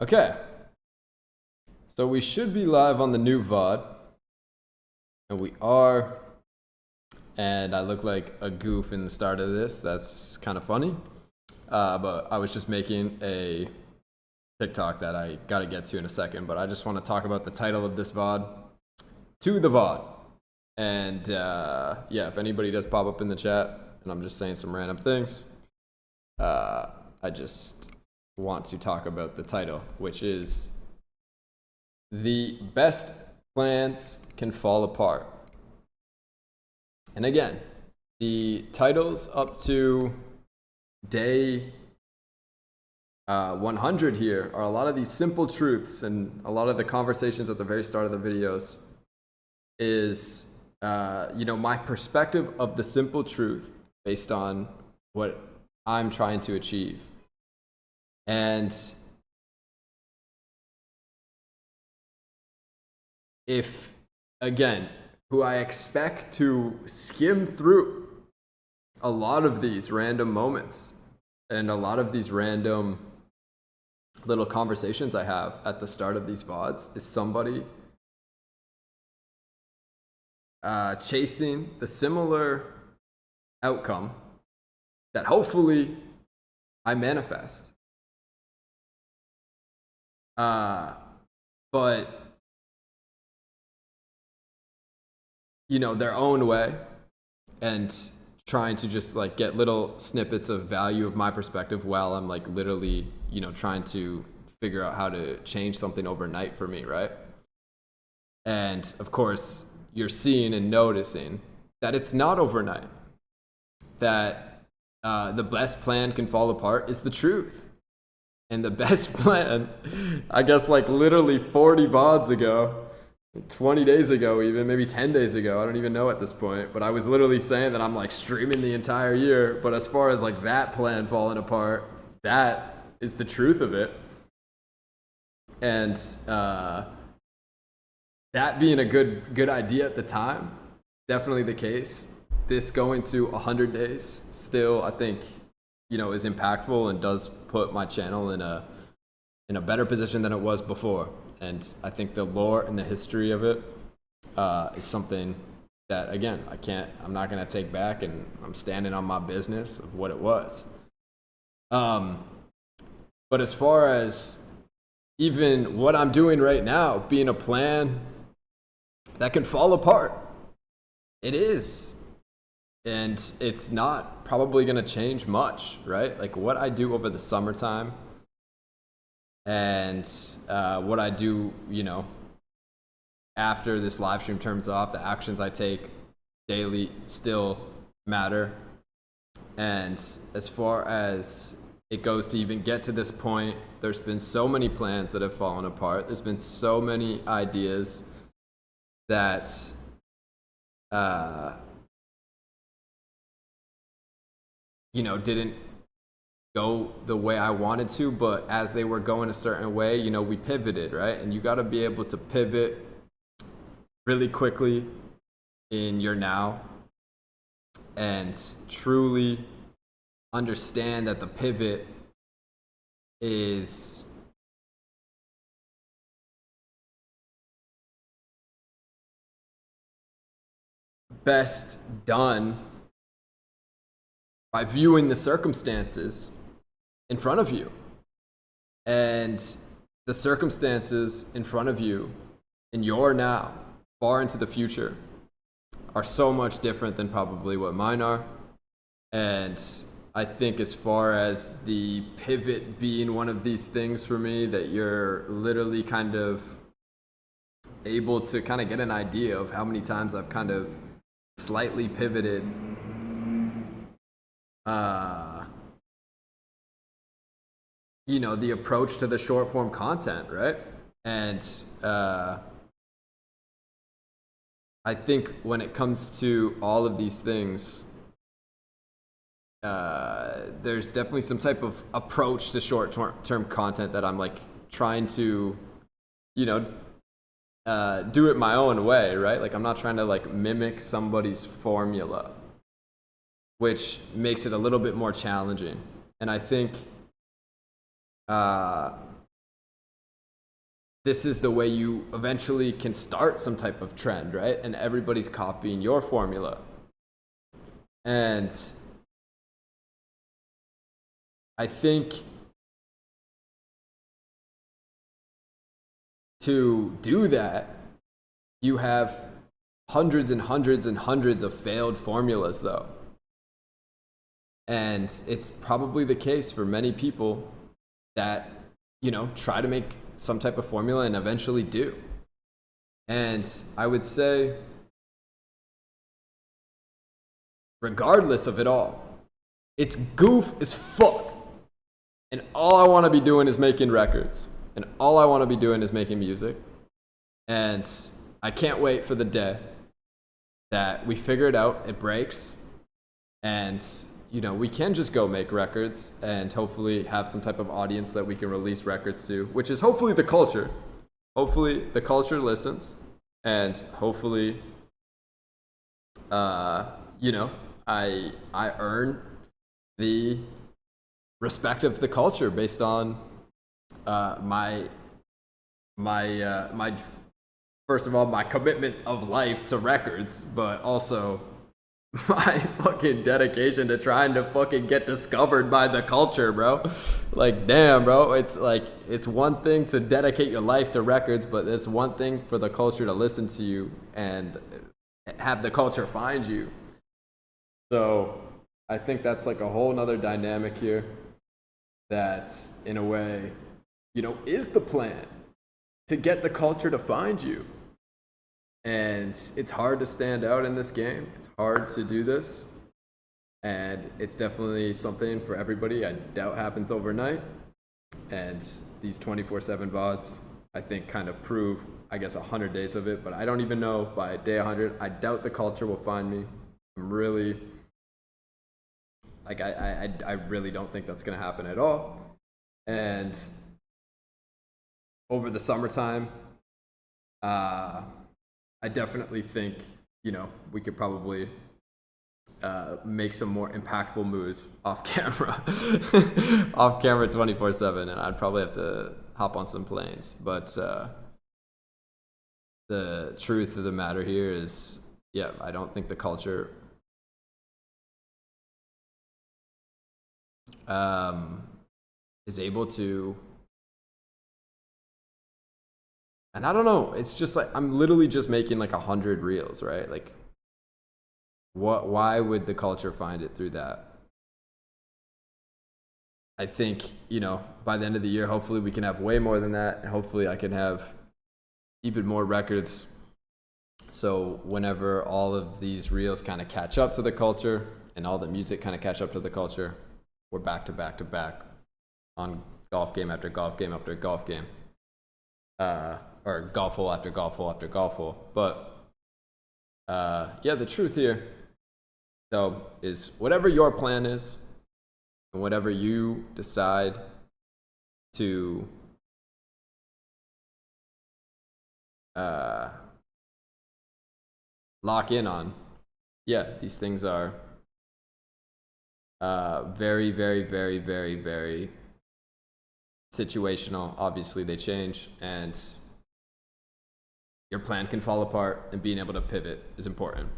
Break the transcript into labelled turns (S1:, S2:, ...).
S1: Okay, so we should be live on the new VOD, and we are. And I look like a goof in the start of this. That's kind of funny. But I was just making a TikTok that I got to get to in a second. But I just want to talk about the title of this VOD, To the VOD. And yeah, if anybody does pop up in the chat and I'm just saying some random things, I just want to talk about the title, which is The Best Plans Can Fall Apart. And again, the titles up to day 100 here are a lot of these simple truths, and a lot of the conversations at the very start of the videos is, my perspective of the simple truth based on what I'm trying to achieve. And if, again, who I expect to skim through a lot of these random moments and a lot of these random little conversations I have at the start of these VODs, is somebody chasing the similar outcome that hopefully I manifest. But their own way, and trying to just like get little snippets of value of my perspective while I'm like literally, trying to figure out how to change something overnight for me, right? And of course, you're seeing and noticing that it's not overnight, that the best plan can fall apart is the truth. And the best plan, I guess like literally 40 VODs ago, 20 days ago, even maybe 10 days ago, I don't even know at this point, but I was literally saying that I'm like streaming the entire year. But as far as like that plan falling apart, that is the truth of it. And that being a good idea at the time, definitely the case. This going to 100 days still, I think, is impactful and does put my channel in a better position than it was before. And I think the lore and the history of it is something that, again, I'm not going to take back, and I'm standing on my business of what it was. But as far as even what I'm doing right now, being a plan that can fall apart, it is. And it's not probably going to change much, right? Like what I do over the summertime and what I do, after this live stream turns off, the actions I take daily still matter. And as far as it goes to even get to this point, there's been so many plans that have fallen apart. There's been so many ideas that didn't go the way I wanted to, but as they were going a certain way, we pivoted, right? And you got to be able to pivot really quickly in your now and truly understand that the pivot is best done by viewing the circumstances in front of you. And the circumstances in front of you in your now, far into the future, are so much different than probably what mine are. And I think as far as the pivot being one of these things for me, that you're literally kind of able to kind of get an idea of how many times I've kind of slightly pivoted the approach to the short form content, right? And I think when it comes to all of these things, there's definitely some type of approach to short term content that I'm like trying to, do it my own way, right? Like I'm not trying to like mimic somebody's formula, which makes it a little bit more challenging. And I think this is the way you eventually can start some type of trend, right? And everybody's copying your formula. And I think to do that, you have hundreds and hundreds and hundreds of failed formulas, though. And it's probably the case for many people that, try to make some type of formula and eventually do. And I would say, regardless of it all, it's goof as fuck. And all I want to be doing is making records. And all I want to be doing is making music. And I can't wait for the day that we figure it out, it breaks, and we can just go make records and hopefully have some type of audience that we can release records to, which is hopefully the culture. Hopefully the culture listens, and hopefully, I earn the respect of the culture based on my first of all, my commitment of life to records, but also my fucking dedication to trying to fucking get discovered by the culture, bro. Like, damn, bro. It's like, it's one thing to dedicate your life to records, but it's one thing for the culture to listen to you and have the culture find you. So I think that's like a whole nother dynamic here that's, in a way, is the plan to get the culture to find you. And it's hard to stand out in this game. It's hard to do this. And it's definitely something for everybody. I doubt happens overnight. And these 24/7 VODs, I think, kind of prove, 100 days of it. But I don't even know by day 100. I doubt the culture will find me. I'm really, I really don't think that's going to happen at all. And over the summertime, I definitely think, we could probably make some more impactful moves off camera, 24/7, and I'd probably have to hop on some planes. But the truth of the matter here is, I don't think the culture is able to. And I don't know, it's just like, I'm literally just making like 100 reels, right? Like, why would the culture find it through that? I think, by the end of the year, hopefully we can have way more than that. And hopefully I can have even more records. So whenever all of these reels kind of catch up to the culture and all the music kind of catch up to the culture, we're back to back to back on golf game after golf game after golf game. Or golf hole after golf hole after golf hole. But the truth here, though, is whatever your plan is, and whatever you decide to lock in on, these things are very, very, very, very, very situational. Obviously, they change, and your plan can fall apart, and being able to pivot is important.